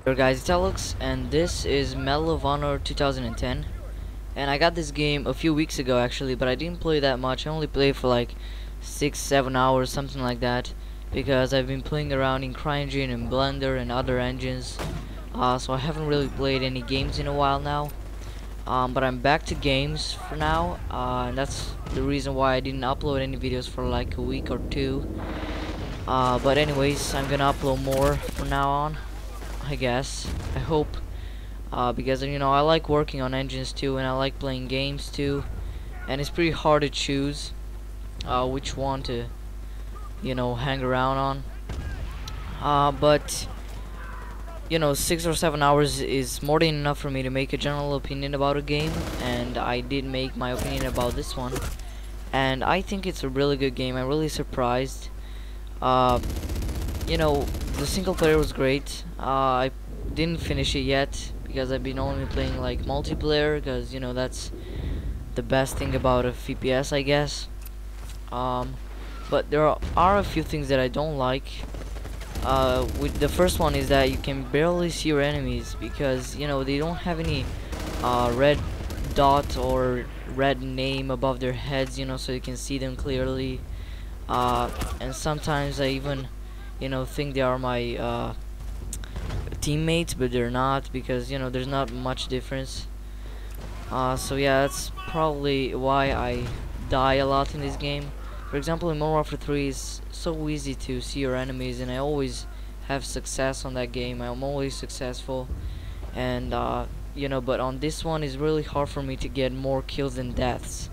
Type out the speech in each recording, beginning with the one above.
Hello guys, it's Alex, and this is Medal of Honor 2010. And I got this game a few weeks ago actually, but I didn't play that much. I only played for like 6-7 hours, something like that, because I've been playing around in CryEngine and Blender and other engines. So I haven't really played any games in a while now. But I'm back to games for now, and that's the reason why I didn't upload any videos for like a week or two. But anyways, I'm gonna upload more from now on, I guess. I hope, because I like working on engines too, and I like playing games too, and it's pretty hard to choose which one to hang around on. But 6 or 7 hours is more than enough for me to make a general opinion about a game, and I did make my opinion about this one, and I think it's a really good game. I'm really surprised. uh, the single player was great. I didn't finish it yet because I've been only playing like multiplayer, because that's the best thing about a FPS, I guess. But there are a few things that I don't like. With the first one is that you can barely see your enemies, because they don't have any red dot or red name above their heads, so you can see them clearly. And sometimes I even think they are my teammates, but they're not, because there's not much difference. So yeah, that's probably why I die a lot in this game. For example, in Modern Warfare 3 it's so easy to see your enemies, and I always have success on that game. I'm always successful, and but on this one it's really hard for me to get more kills than deaths.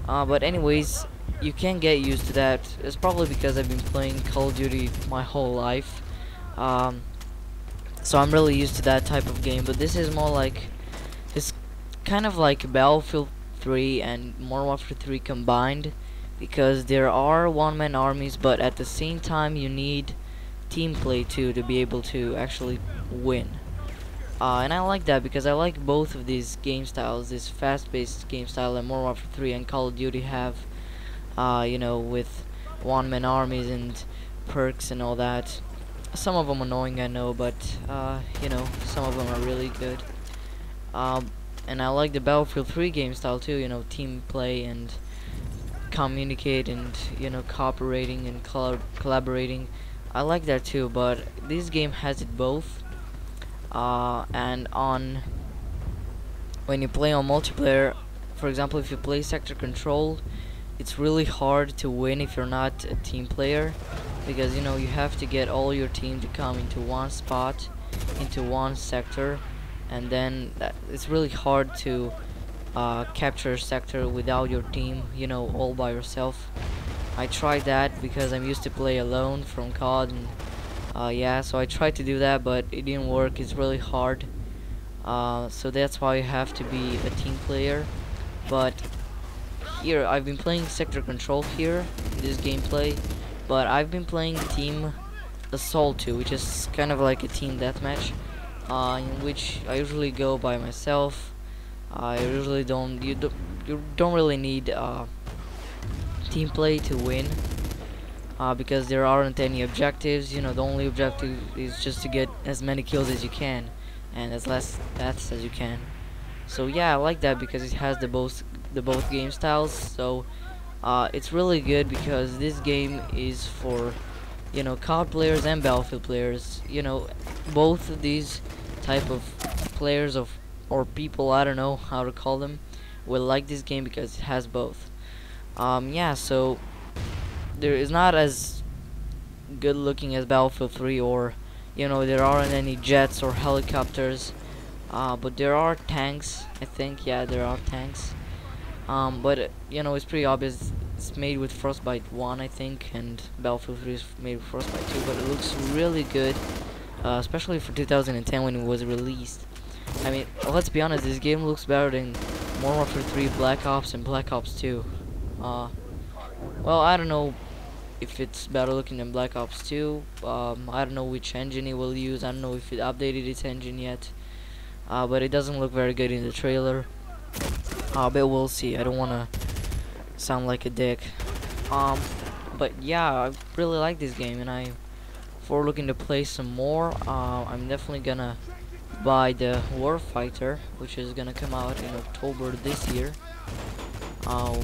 But anyways, you can get used to that. It's probably because I've been playing Call of Duty my whole life. So I'm really used to that type of game. But this is more like, it's kind of like Battlefield 3 and Modern Warfare 3 combined, because there are one-man armies, but at the same time you need team play too to be able to actually win. And I like that, because I like both of these game styles, this fast-paced game style that Modern Warfare 3 and Call of Duty have, with one-man armies and perks and all that. Some of them annoying, I know, but some of them are really good. And I like the Battlefield 3 game style too, team play and communicate and cooperating and collaborating. I like that too, but this game has it both. And when you play on multiplayer, for example, if you play Sector Control, it's really hard to win if you're not a team player, because you have to get all your team to come into one spot, into one sector, and then it's really hard to capture a sector without your team, all by yourself. I tried that because I'm used to play alone from COD, and yeah, so I tried to do that, but it didn't work. It's really hard. So that's why you have to be a team player. But here I've been playing Sector Control here in this gameplay, but I've been playing Team Assault too, which is kind of like a team deathmatch, in which I usually go by myself. I usually you don't really need team play to win, because there aren't any objectives. The only objective is just to get as many kills as you can and as less deaths as you can. So yeah, I like that because it has the both game styles. So it's really good, because this game is for COD players and Battlefield players. Both of these type of players or people, I don't know how to call them, will like this game because it has both. Yeah, so there is not as good looking as Battlefield 3, or there aren't any jets or helicopters, but there are tanks, I think. Yeah, there are tanks. But it's pretty obvious it's made with Frostbite 1, I think, and Battlefield 3 is made with Frostbite 2, but it looks really good, especially for 2010 when it was released. I mean, let's be honest, this game looks better than Modern Warfare 3, Black Ops, and Black Ops 2. Well, I don't know if it's better looking than Black Ops 2. I don't know which engine it will use. I don't know if it updated its engine yet. But it doesn't look very good in the trailer. But we'll see. I don't wanna sound like a dick. But yeah, I really like this game, and I For looking to play some more, I'm definitely gonna buy the Warfighter, which is gonna come out in October this year. Uh,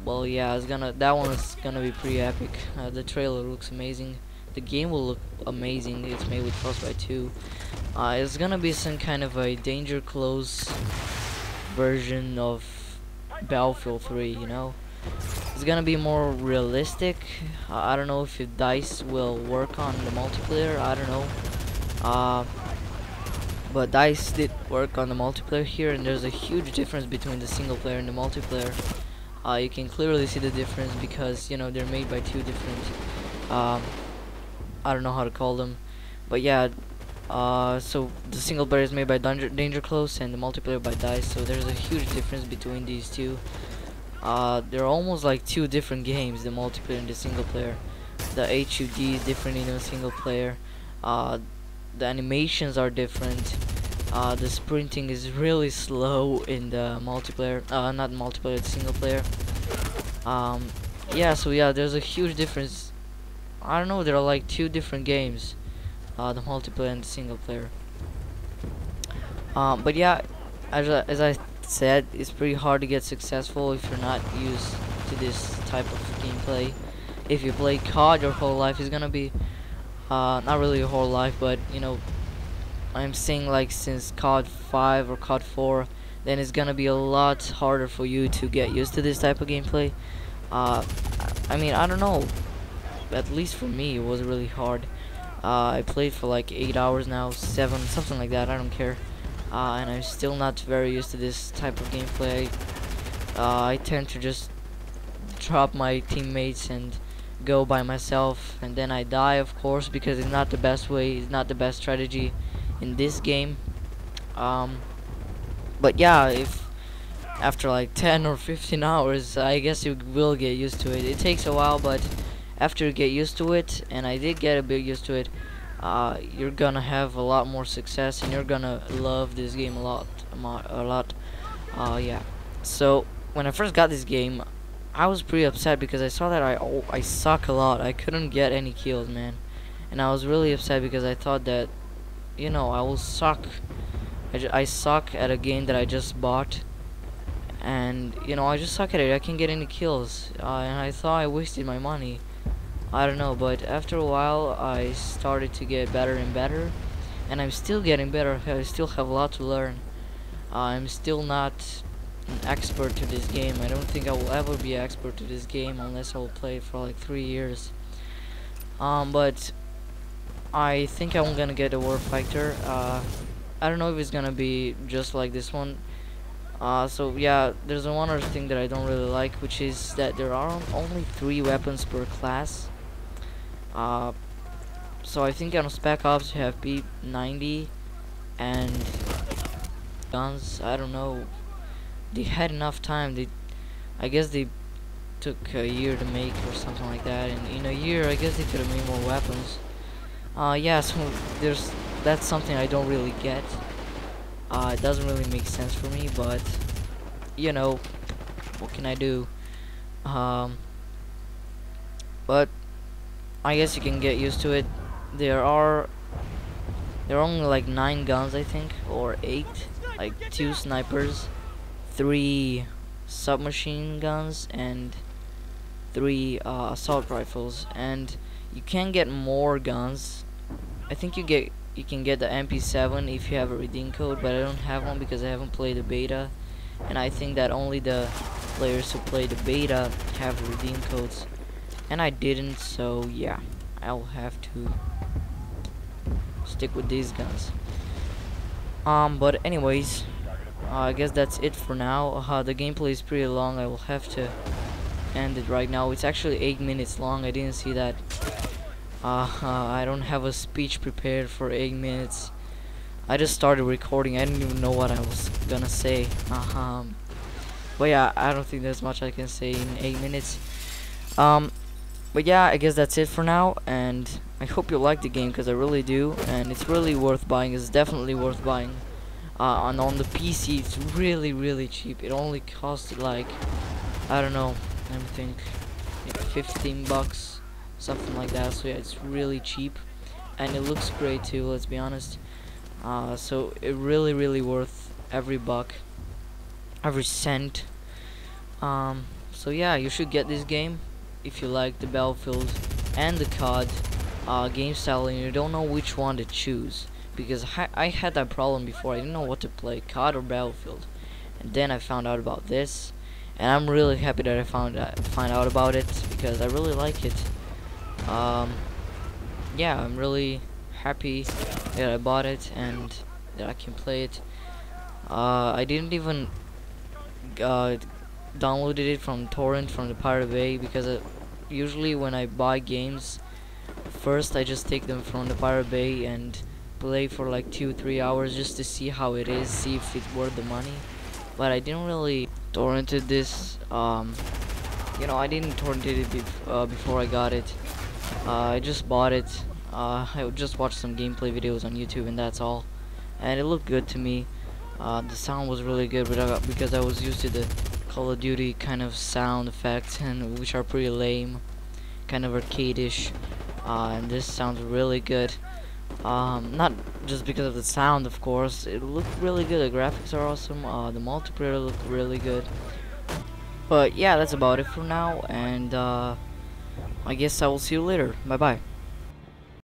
well, yeah, that one is gonna be pretty epic. The trailer looks amazing. The game will look amazing. It's made with Frostbite 2. It's gonna be some kind of a Danger Close version of Battlefield 3, you know? It's gonna be more realistic. I don't know if DICE will work on the multiplayer. I don't know. But DICE did work on the multiplayer here, and there's a huge difference between the single player and the multiplayer. You can clearly see the difference because, you know, they're made by two different, I don't know how to call them, but yeah. So the single player is made by Danger Close and the multiplayer by DICE, so there's a huge difference between these two. They're almost like two different games, the multiplayer and the single player. The HUD is different in the single player. The animations are different. The sprinting is really slow in the multiplayer. Not multiplayer, it's single player. Yeah, so yeah, there's a huge difference. I don't know, there are like two different games. The multiplayer and the single player. But yeah, as I said, it's pretty hard to get successful if you're not used to this type of gameplay. If you play COD your whole life, it's gonna be not really your whole life, but you know, I'm saying like since COD 5 or COD 4, then it's gonna be a lot harder for you to get used to this type of gameplay. I mean, I don't know, at least for me it was really hard. I played for like 8 hours now, 7, something like that, I don't care. And I'm still not very used to this type of gameplay. I tend to just drop my teammates and go by myself, and then I die, of course, because it's not the best way, it's not the best strategy in this game. But yeah, if after like 10 or 15 hours, I guess you will get used to it. It takes a while, but after you get used to it, and I did get a bit used to it, you're gonna have a lot more success, and you're gonna love this game a lot. Yeah. So when I first got this game, I was pretty upset because I saw that I suck a lot. I couldn't get any kills, man, and I was really upset because I thought that, you know, I will suck. I suck at a game that I just bought, and you know, I just suck at it. I can't get any kills, and I thought I wasted my money. I don't know, but after a while I started to get better and better, and I'm still getting better. I still have a lot to learn. I'm still not an expert to this game. I don't think I will ever be an expert to this game unless I will play it for like 3 years. But I think I'm gonna get a Warfighter. I don't know if it's gonna be just like this one. So yeah, there's one other thing that I don't really like, which is that there are only 3 weapons per class. So I think on Spec Ops you have P90 and guns. I don't know. They had enough time. I guess they took a year to make or something like that, and in a year I guess they could have made more weapons. Yeah, so that's something I don't really get. It doesn't really make sense for me, but you know, what can I do? But I guess you can get used to it. There are only like 9 guns, I think, or 8, like 2 snipers, 3 submachine guns, and 3 assault rifles, and you can get more guns. I think you can get the MP7 if you have a redeem code, but I don't have one because I haven't played the beta, and I think that only the players who play the beta have redeem codes, and I didn't, so yeah, I'll have to stick with these guns. But anyways, I guess that's it for now. The gameplay is pretty long. I will have to end it right now. It's actually 8 minutes long. I didn't see that. I don't have a speech prepared for 8 minutes. I just started recording. I didn't even know what I was gonna say. But yeah, I don't think there's much I can say in 8 minutes. But yeah, I guess that's it for now, and I hope you like the game, because I really do, and it's really worth buying. It's definitely worth buying. And on the PC, it's really cheap. It only cost like, I don't know, I think like 15 bucks, something like that. So yeah, it's really cheap. and it looks great too, let's be honest. So it really worth every buck, every cent. So yeah, you should get this game if you like the Battlefield and the COD game style and you don't know which one to choose, because I had that problem before. I didn't know what to play, COD or Battlefield, and then I found out about this, and I'm really happy that I find out about it, because I really like it. Yeah, I'm really happy that I bought it and that I can play it. I didn't even downloaded it from torrent from the Pirate Bay, because usually when I buy games, first I just take them from the Pirate Bay and play for like 2-3 hours just to see how it is, see if it's worth the money. But I didn't really torrented this. You know, I didn't torrent it before I got it. I just bought it. I just watched some gameplay videos on YouTube and that's all, and it looked good to me. The sound was really good, but because I was used to the Call of Duty kind of sound effects, and which are pretty lame, kind of arcade-ish, and this sounds really good. Not just because of the sound, of course. It looked really good. The graphics are awesome. The multiplayer looked really good. But yeah, that's about it for now, and I guess I will see you later. Bye bye.